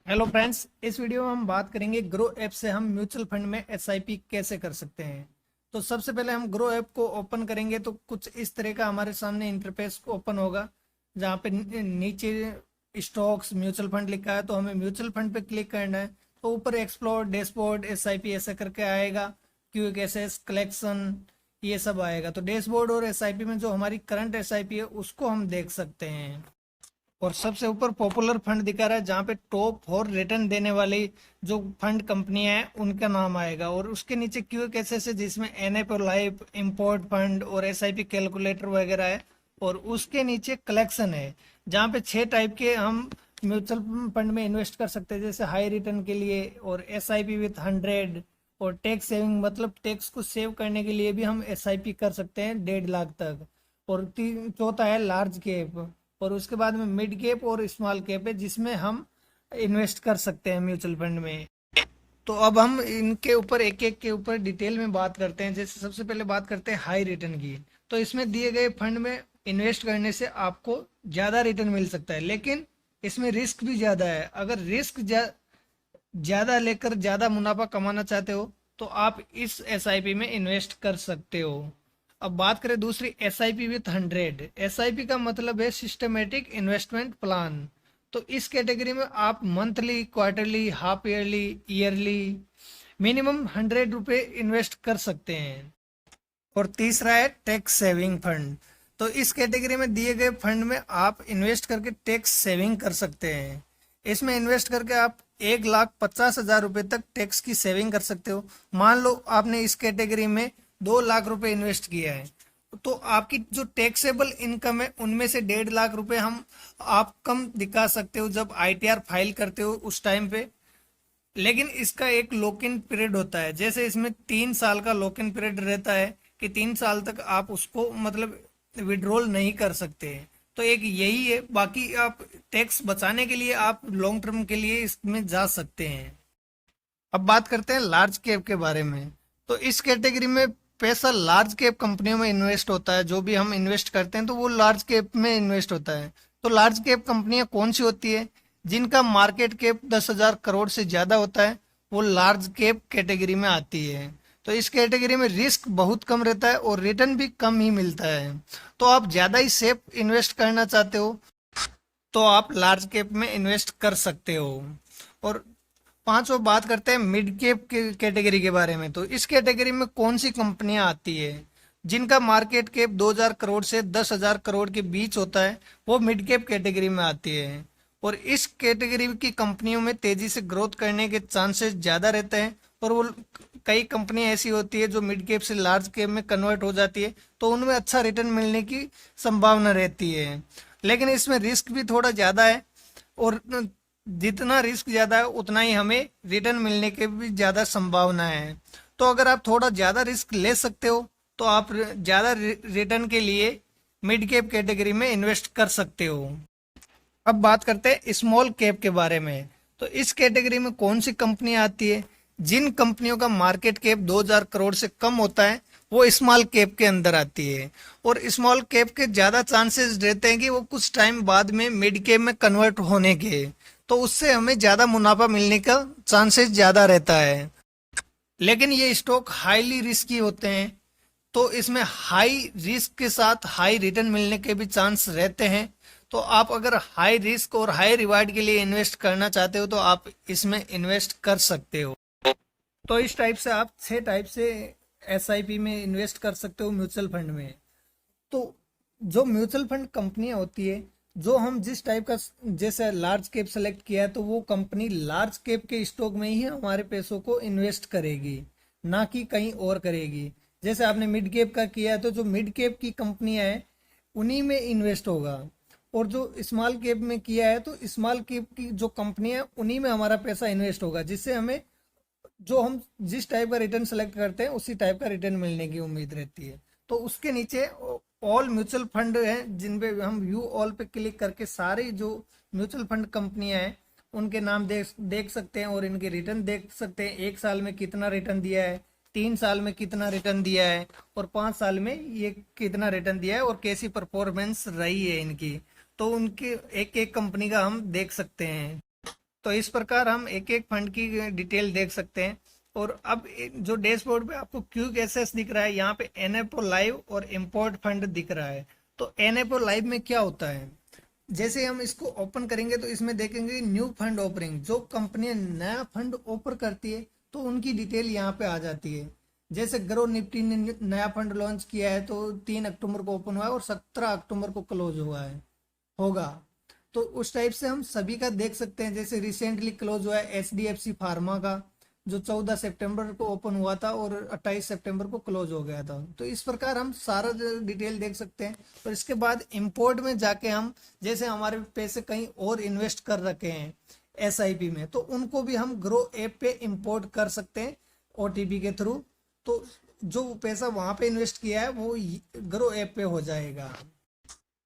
Hello friends, इस video में हम बात करेंगे ग्रो ऐप से हम म्यूचुअल फंड में एसआईपी कैसे कर सकते हैं। तो सबसे पहले हम ग्रो ऐप को ओपन करेंगे तो कुछ इस तरह का हमारे सामने इंटरफेस ओपन होगा, जहाँ पे नीचे स्टॉक्स म्यूचुअल फंड लिखा है, तो हमें म्यूचुअल फंड पे क्लिक करना है। तो ऊपर एक्सप्लोर डैशबोर्ड एसआईपी ऐसा करके आएगा, क्यूक एसेस कलेक्शन ये सब आएगा। तो डैशबोर्ड और एसआईपी में जो हमारी करंट एसआईपी है उसको हम देख सकते हैं। और सबसे ऊपर पॉपुलर फंड दिखा रहा है, जहाँ पे टॉप 4 रिटर्न देने वाली जो फंड कंपनियां हैं उनका नाम आएगा। और उसके नीचे क्यू कैसेस है, जिसमें एनएफ लाइफ इम्पोर्ट फंड और एसआईपी कैलकुलेटर वगैरह है। और उसके नीचे कलेक्शन है, जहाँ पे 6 टाइप के हम म्यूचुअल फंड में इन्वेस्ट कर सकते हैं, जैसे हाई रिटर्न के लिए और एसआईपी विथ 100 और टैक्स सेविंग, मतलब टैक्स को सेव करने के लिए भी हम एसआईपी कर सकते हैं 1.5 लाख तक। और चौथा है लार्ज कैप। और उसके बाद में मिड कैप और स्मॉल कैप है, जिसमें हम इन्वेस्ट कर सकते हैं म्यूचुअल फंड में। तो अब हम इनके ऊपर एक एक के ऊपर डिटेल में बात करते हैं। जैसे सबसे पहले बात करते हैं हाई रिटर्न की। तो इसमें दिए गए फंड में इन्वेस्ट करने से आपको ज़्यादा रिटर्न मिल सकता है, लेकिन इसमें रिस्क भी ज़्यादा है। अगर रिस्क ज़्यादा लेकर ज़्यादा मुनाफा कमाना चाहते हो तो आप इस एसआईपी में इन्वेस्ट कर सकते हो। अब बात करें दूसरी एसआईपी विथ 100। एसआईपी का मतलब है सिस्टमेटिक इन्वेस्टमेंट प्लान। तो इस कैटेगरी में आप monthly, quarterly, half yearly, yearly minimum 100 रुपये इन्वेस्ट कर सकते हैं। और तीसरा है टैक्स सेविंग फंड। तो इस कैटेगरी में दिए गए फंड में आप इन्वेस्ट करके टैक्स सेविंग कर सकते हैं। इसमें इन्वेस्ट करके आप 1,50,000 रुपये तक टैक्स की सेविंग कर सकते हो। मान लो आपने इस कैटेगरी में 2 लाख रुपए इन्वेस्ट किया है, तो आपकी जो टैक्सेबल इनकम है उनमें से 1.5 लाख रुपए आप कम दिखा सकते हो जब आईटीआर फाइल करते हो उस टाइम पे। लेकिन इसका एक लॉक इन पीरियड होता है, जैसे इसमें 3 साल का लॉक इन पीरियड रहता है कि 3 साल तक आप उसको मतलब विड्रॉल नहीं कर सकते। तो एक यही है, बाकी आप टैक्स बचाने के लिए आप लॉन्ग टर्म के लिए इसमें जा सकते हैं। अब बात करते हैं लार्ज कैप के बारे में। तो इस कैटेगरी में पैसा लार्ज कैप कंपनियों में इन्वेस्ट होता है। जो भी हम इन्वेस्ट करते हैं तो वो लार्ज कैप में इन्वेस्ट होता है। तो लार्ज कैप कंपनियां कौन सी होती है? जिनका मार्केट कैप 10,000 करोड़ से ज्यादा होता है, वो लार्ज कैप कैटेगरी में आती है। तो इस कैटेगरी में रिस्क बहुत कम रहता है और रिटर्न भी कम ही मिलता है। तो आप ज्यादा ही सेफ इन्वेस्ट करना चाहते हो तो आप लार्ज कैप में इन्वेस्ट कर सकते हो। और पांचवा बात करते हैं मिड कैप के कैटेगरी के बारे में। तो इस कैटेगरी में कौन सी कंपनियां आती है? जिनका मार्केट कैप 2,000 करोड़ से 10,000 करोड़ के बीच होता है, वो मिड कैप कैटेगरी में आती है। और इस कैटेगरी की कंपनियों में तेजी से ग्रोथ करने के चांसेस ज़्यादा रहते हैं। और वो कई कंपनियां ऐसी होती है जो मिड कैप से लार्ज कैप में कन्वर्ट हो जाती है, तो उनमें अच्छा रिटर्न मिलने की संभावना रहती है। लेकिन इसमें रिस्क भी थोड़ा ज़्यादा है। और जितना रिस्क ज़्यादा है उतना ही हमें रिटर्न मिलने की भी ज़्यादा संभावना है। तो अगर आप थोड़ा ज़्यादा रिस्क ले सकते हो तो आप ज़्यादा रिटर्न के लिए मिड कैप कैटेगरी में इन्वेस्ट कर सकते हो। अब बात करते हैं स्मॉल कैप के बारे में। तो इस कैटेगरी में कौन सी कंपनियां आती है? जिन कंपनियों का मार्केट कैप 2,000 करोड़ से कम होता है वो स्मॉल कैप के अंदर आती है। और स्मॉल कैप के ज़्यादा चांसेस रहते हैं कि वो कुछ टाइम बाद में मिड कैप में कन्वर्ट होने के, तो उससे हमें ज़्यादा मुनाफा मिलने का चांसेस ज़्यादा रहता है। लेकिन ये स्टॉक हाईली रिस्की होते हैं, तो इसमें हाई रिस्क के साथ हाई रिटर्न मिलने के भी चांस रहते हैं। तो आप अगर हाई रिस्क और हाई रिवार्ड के लिए इन्वेस्ट करना चाहते हो तो आप इसमें इन्वेस्ट कर सकते हो। तो इस टाइप से आप 6 टाइप से एसआईपी में इन्वेस्ट कर सकते हो म्यूचुअल फंड में। तो जो म्यूचुअल फंड कंपनियां होती है, जो हम जिस टाइप का जैसे लार्ज कैप सेलेक्ट किया है, तो वो कंपनी लार्ज कैप के स्टॉक में ही हमारे पैसों को इन्वेस्ट करेगी, ना कि कहीं और करेगी। जैसे आपने मिड कैप का किया है तो जो मिड कैप की कंपनियां हैं उन्हीं में इन्वेस्ट होगा। और जो स्मॉल कैप में किया है तो स्मॉल कैप की जो कंपनियां उन्हीं में हमारा पैसा इन्वेस्ट होगा, जिससे हमें जो हम जिस टाइप का रिटर्न सेलेक्ट करते हैं उसी टाइप का रिटर्न मिलने की उम्मीद रहती है। तो उसके नीचे ऑल म्यूचुअल फंड है, जिन पे हम व्यू ऑल पे क्लिक करके सारी जो म्यूचुअल फंड कंपनियां हैं उनके नाम देख देख सकते हैं और इनके रिटर्न देख सकते हैं। 1 साल में कितना रिटर्न दिया है, 3 साल में कितना रिटर्न दिया है और 5 साल में ये कितना रिटर्न दिया है और कैसी परफॉर्मेंस रही है इनकी। तो उनके एक एक कंपनी का हम देख सकते हैं। तो इस प्रकार हम एक एक फंड की डिटेल देख सकते हैं। और अब जो डैशबोर्ड पे आपको क्विक एक्सेस दिख रहा है, यहाँ पे एनएफओ लाइव और इंपोर्ट फंड दिख रहा है। तो एनएफओ लाइव में क्या होता है, जैसे हम इसको ओपन करेंगे तो इसमें देखेंगे न्यू फंड ओपनिंग, जो कंपनी नया फंड ओपन करती है तो उनकी डिटेल यहाँ पे आ जाती है। जैसे ग्रो निफ्टी ने नया फंड लॉन्च किया है तो 3 अक्टूबर को ओपन हुआ है और 17 अक्टूबर को क्लोज हुआ है होगा। तो उस टाइप से हम सभी का देख सकते हैं। जैसे रिसेंटली क्लोज हुआ है HDFC फार्मा का, जो 14 सितंबर को ओपन हुआ था और 28 सितंबर को क्लोज हो गया था। तो इस प्रकार हम सारा डिटेल देख सकते हैं। और इसके बाद इंपोर्ट में जाके हम, जैसे हमारे पैसे कहीं और इन्वेस्ट कर रखे हैं SIP में, तो उनको भी हम ग्रो ऐप पे इंपोर्ट कर सकते हैं OTP के थ्रू। तो जो पैसा वहां पे इन्वेस्ट किया है वो ग्रो ऐप पे हो जाएगा।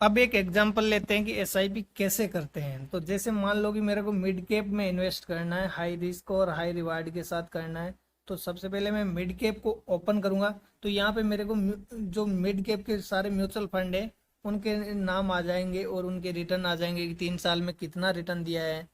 अब एक एग्जांपल लेते हैं कि SIP कैसे करते हैं। तो जैसे मान लो कि मेरे को मिड कैप में इन्वेस्ट करना है, हाई रिस्क और हाई रिवार्ड के साथ करना है। तो सबसे पहले मैं मिड कैप को ओपन करूंगा। तो यहाँ पे मेरे को जो मिड कैप के सारे म्यूचुअल फंड है उनके नाम आ जाएंगे और उनके रिटर्न आ जाएंगे कि 3 साल में कितना रिटर्न दिया है,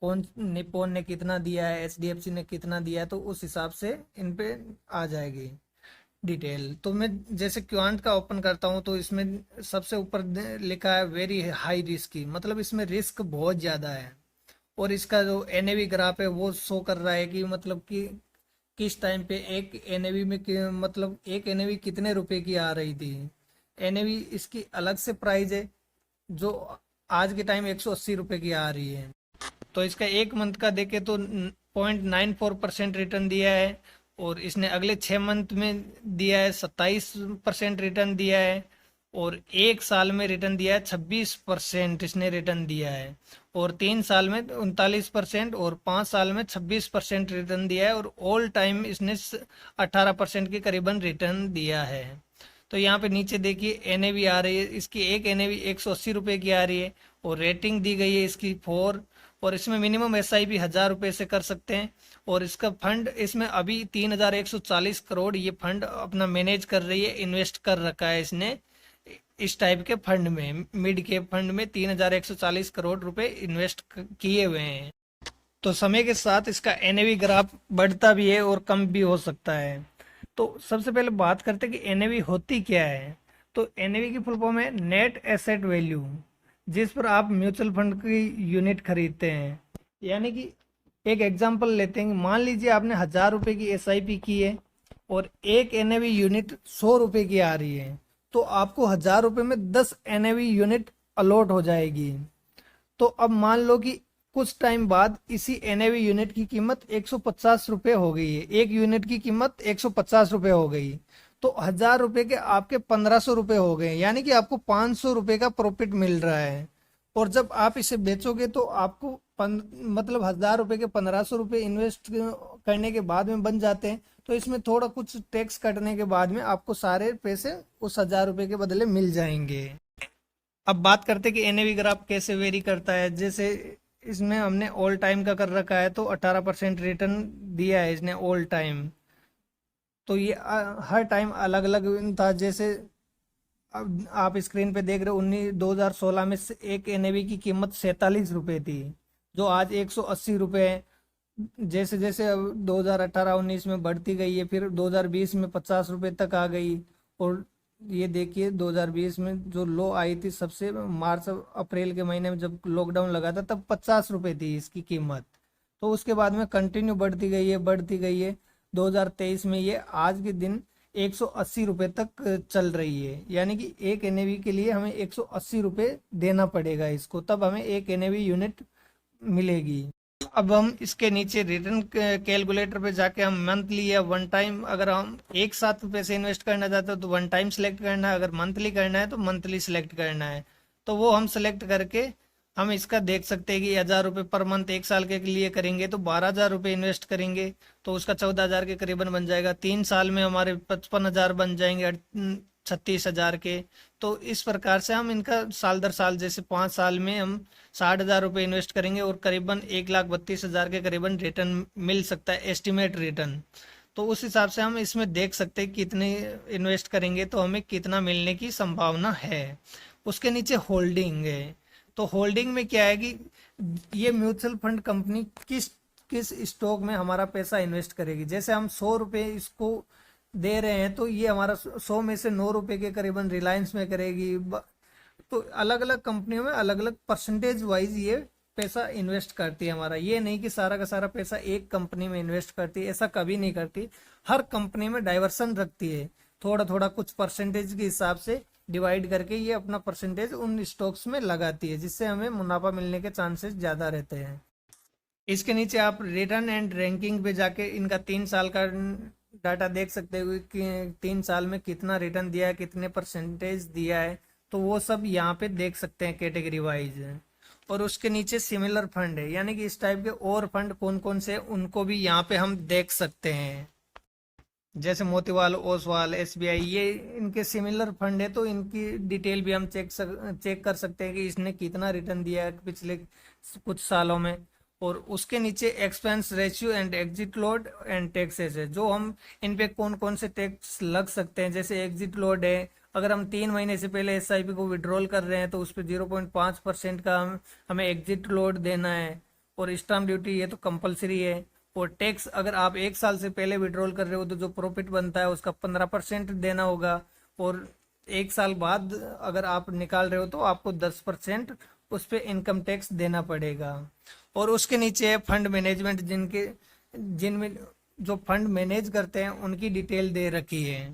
कौन निप्पॉन ने कितना दिया है, HDFC ने कितना दिया है। तो उस हिसाब से इन पे आ जाएगी डिटेल। तो मैं जैसे क्वांट का ओपन करता हूँ तो इसमें सबसे ऊपर लिखा है वेरी हाई रिस्क की, मतलब इसमें रिस्क बहुत ज़्यादा है। और इसका जो NAV ग्राफ है वो शो कर रहा है कि मतलब कि किस टाइम पे एक NAV में मतलब एक NAV कितने रुपए की आ रही थी। NAV इसकी अलग से प्राइस है जो आज के टाइम 180 रुपए की आ रही है। तो इसका एक मंथ का देखे तो 0.94% रिटर्न दिया है। और इसने अगले 6 मंथ में दिया है 27% रिटर्न दिया है। और 1 साल में रिटर्न दिया है 26% इसने रिटर्न दिया है। और 3 साल में 39% और 5 साल में 26% रिटर्न दिया है। और ऑल टाइम इसने 18% के करीबन रिटर्न दिया है। तो यहाँ पे नीचे देखिए NAV आ रही है, इसकी एक NAV 180 रुपए की आ रही है। और रेटिंग दी गई है इसकी 4। और इसमें मिनिमम SIP 1000 रुपए से कर सकते हैं। और इसका फंड इसमें अभी 3140 करोड़ ये फंड अपना मैनेज कर रही है, इन्वेस्ट कर रखा है इसने इस टाइप के फंड में। मिड कैप फंड में 3140 करोड़ रुपए इन्वेस्ट किए हुए हैं। तो समय के साथ इसका NAV ग्राफ बढ़ता भी है और कम भी हो सकता है। तो सबसे पहले बात करते हैं कि NAV होती क्या है। तो NAV की फुल फॉर्म है नेट एसेट वैल्यू, जिस पर आप म्यूचुअल फंड की यूनिट खरीदते हैं। यानी कि एक एग्जांपल लेते हैं, मान लीजिए आपने 1000 रुपए की SIP की है और एक NAV यूनिट 100 रुपए की आ रही है। तो आपको 1000 रुपए में 10 NAV यूनिट अलॉट हो जाएगी। तो अब मान लो कि कुछ टाइम बाद इसी NAV यूनिट की कीमत 150 रुपए हो गई है, एक यूनिट की कीमत 150 रुपए हो गई। तो 1000 रुपए के आपके 1500 रुपए हो गए, यानी कि आपको 500 रुपए का प्रॉफिट मिल रहा है। और जब आप इसे बेचोगे तो आपको मतलब 1000 रुपए के 1500 रुपए इन्वेस्ट करने के बाद में बन जाते हैं। तो इसमें थोड़ा कुछ टैक्स कटने के बाद में आपको सारे पैसे उस 1000 रुपए के बदले मिल जाएंगे। अब बात करते हैं कि NAV ग्राफ कैसे वेरी करता है। जैसे इसमें हमने ऑल टाइम का कर रखा है तो 18% रिटर्न दिया है इसने ऑल टाइम। तो ये हर टाइम अलग अलग था। जैसे अब आप स्क्रीन पे देख रहे हो 2016 में से एक NAV की कीमत 47 रुपए थी, जो आज 180 रुपए है। जैसे जैसे अब 2018-19 में बढ़ती गई है, फिर 2020 में 50 रुपए तक आ गई। और ये देखिए 2020 में जो लो आई थी सबसे, मार्च अप्रैल के महीने में जब लॉकडाउन लगा था तब 50 रुपए थी इसकी कीमत। तो उसके बाद में कंटिन्यू बढ़ती गई है, बढ़ती गई है। 2023 में ये आज के दिन 180 रुपए तक चल रही है। यानी कि एक NAV के लिए हमें 180 रुपए देना पड़ेगा इसको, तब हमें एक NAV यूनिट मिलेगी। अब हम इसके नीचे रिटर्न कैलकुलेटर पे जाके हम मंथली या वन टाइम, अगर हम एक साथ पैसे इन्वेस्ट करना चाहते हो तो वन टाइम सेलेक्ट करना है, अगर मंथली करना है तो मंथली सेलेक्ट करना है। तो वो हम सेलेक्ट करके हम इसका देख सकते हैं कि 1000 रुपये पर मंथ 1 साल के लिए करेंगे तो 12,000 रुपये इन्वेस्ट करेंगे तो उसका 14,000 के करीबन बन जाएगा। 3 साल में हमारे 55,000 बन जाएंगे, 36,000 के। तो इस प्रकार से हम इनका साल दर साल, जैसे 5 साल में हम 60,000 रुपये इन्वेस्ट करेंगे और करीबन 1,32,000 के करीबन रिटर्न मिल सकता है, एस्टिमेट रिटर्न। तो उस हिसाब से हम इसमें देख सकते हैं कितने इन्वेस्ट करेंगे तो हमें कितना मिलने की संभावना है। उसके नीचे होल्डिंग है, तो होल्डिंग में क्या है कि ये म्यूचुअल फंड कंपनी किस किस स्टॉक में हमारा पैसा इन्वेस्ट करेगी। जैसे हम 100 रुपये इसको दे रहे हैं तो ये हमारा 100 में से 9 रुपए के करीबन रिलायंस में करेगी। तो अलग अलग कंपनियों में अलग अलग परसेंटेज वाइज ये पैसा इन्वेस्ट करती है हमारा। ये नहीं कि सारा का सारा पैसा एक कंपनी में इन्वेस्ट करती है, ऐसा कभी नहीं करती। हर कंपनी में डाइवर्सन रखती है, थोड़ा थोड़ा कुछ परसेंटेज के हिसाब से डिवाइड करके ये अपना परसेंटेज उन स्टॉक्स में लगाती है, जिससे हमें मुनाफा मिलने के चांसेस ज़्यादा रहते हैं। इसके नीचे आप रिटर्न एंड रैंकिंग पे जाके इनका 3 साल का डाटा देख सकते हो कि 3 साल में कितना रिटर्न दिया है, कितने परसेंटेज दिया है, तो वो सब यहाँ पे देख सकते हैं कैटेगरी वाइज। और उसके नीचे सिमिलर फंड है, यानी कि इस टाइप के और फंड कौन कौन से उनको भी यहाँ पे हम देख सकते हैं। जैसे मोतीलाल ओसवाल, एसबीआई, ये इनके सिमिलर फंड है, तो इनकी डिटेल भी हम चेक कर सकते हैं कि इसने कितना रिटर्न दिया है पिछले कुछ सालों में। और उसके नीचे expense ratio and exit load and taxes है, जो हम इन पे कौन कौन से टैक्स लग सकते हैं। जैसे एग्जिट लोड है, अगर हम 3 महीने से पहले एसआईपी को विड्रॉल कर रहे हैं तो उस पर 0.5% का हमें एग्जिट लोड देना है। और स्टाम्प ड्यूटी ये तो कंपलसरी है। और टैक्स अगर आप 1 साल से पहले विड्रॉल कर रहे हो तो जो प्रॉफिट बनता है उसका 15% देना होगा। और 1 साल बाद अगर आप निकाल रहे हो तो आपको 10% उस पर इनकम टैक्स देना पड़ेगा। और उसके नीचे है फंड मैनेजमेंट, जिनमें जो फंड मैनेज करते हैं उनकी डिटेल दे रखी है।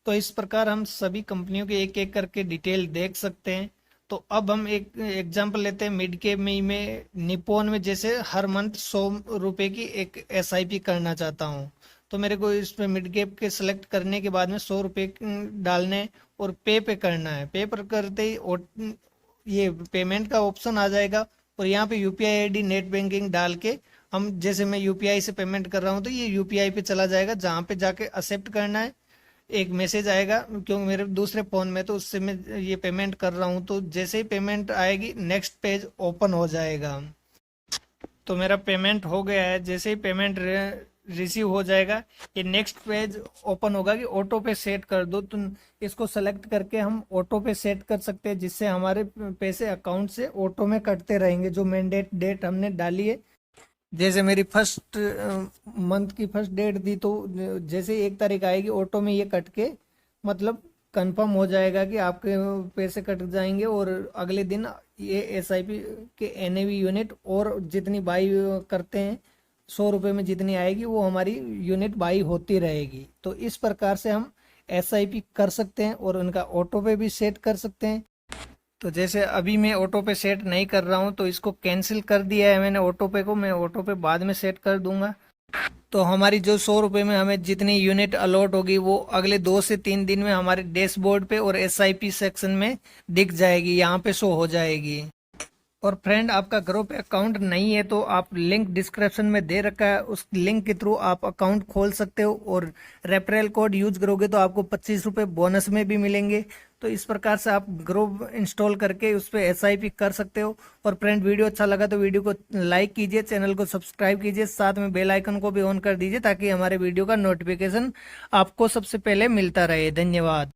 तो इस प्रकार हम सभी कंपनियों के एक एक करके डिटेल देख सकते हैं। तो अब हम एक एग्जांपल लेते हैं मिड कैप में निप्पॉन में। जैसे हर मंथ 100 रुपए की एक एसआईपी करना चाहता हूँ, तो मेरे को इसमें मिड कैप के सिलेक्ट करने के बाद में 100 रुपए डालने और पे करना है। पे पर करते ही ये पेमेंट का ऑप्शन आ जाएगा और यहाँ पे यूपीआई आईडी नेट बैंकिंग डाल के हम, जैसे मैं यूपीआई से पेमेंट कर रहा हूँ तो ये यूपीआई पे चला जाएगा, जहाँ पे जाके एक्सेप्ट करना है। एक मैसेज आएगा क्योंकि मेरे दूसरे फ़ोन में, तो उससे मैं ये पेमेंट कर रहा हूँ। तो जैसे ही पेमेंट आएगी नेक्स्ट पेज ओपन हो जाएगा। तो मेरा पेमेंट हो गया है। जैसे ही पेमेंट रिसीव हो जाएगा ये नेक्स्ट पेज ओपन होगा कि ऑटो पे सेट कर दो। तो इसको सेलेक्ट करके हम ऑटो पे सेट कर सकते हैं, जिससे हमारे पैसे अकाउंट से ऑटो में कटते रहेंगे जो मैंडेट डेट हमने डाली है। जैसे मेरी फर्स्ट मंथ की फर्स्ट डेट दी, तो जैसे 1 तारीख आएगी ऑटो में ये कट के मतलब कंफर्म हो जाएगा कि आपके पैसे कट जाएंगे। और अगले दिन ये एसआईपी के एनएवी यूनिट और जितनी बाई करते हैं 100 रुपये में जितनी आएगी वो हमारी यूनिट बाई होती रहेगी। तो इस प्रकार से हम एसआईपी कर सकते हैं और उनका ऑटो पे भी सेट कर सकते हैं। तो जैसे अभी मैं ऑटो पे सेट नहीं कर रहा हूँ तो इसको कैंसिल कर दिया है मैंने ऑटो पे को। मैं ऑटो पे बाद में सेट कर दूंगा। तो हमारी जो 100 रुपये में हमें जितनी यूनिट अलॉट होगी वो अगले 2 से 3 दिन में हमारे डैशबोर्ड पे और एसआईपी सेक्शन में दिख जाएगी, यहाँ पे शो हो जाएगी। और फ्रेंड, आपका ग्रुप अकाउंट नहीं है तो आप लिंक डिस्क्रिप्शन में दे रखा है, उस लिंक के थ्रू आप अकाउंट खोल सकते हो। और रेफरल कोड यूज करोगे तो आपको 25 रुपये बोनस में भी मिलेंगे। तो इस प्रकार से आप ग्रुप इंस्टॉल करके उस पर एसआईपी कर सकते हो। और फ्रेंड, वीडियो अच्छा लगा तो वीडियो को लाइक कीजिए, चैनल को सब्सक्राइब कीजिए, साथ में बेल आइकन को भी ऑन कर दीजिए ताकि हमारे वीडियो का नोटिफिकेशन आपको सबसे पहले मिलता रहे। धन्यवाद।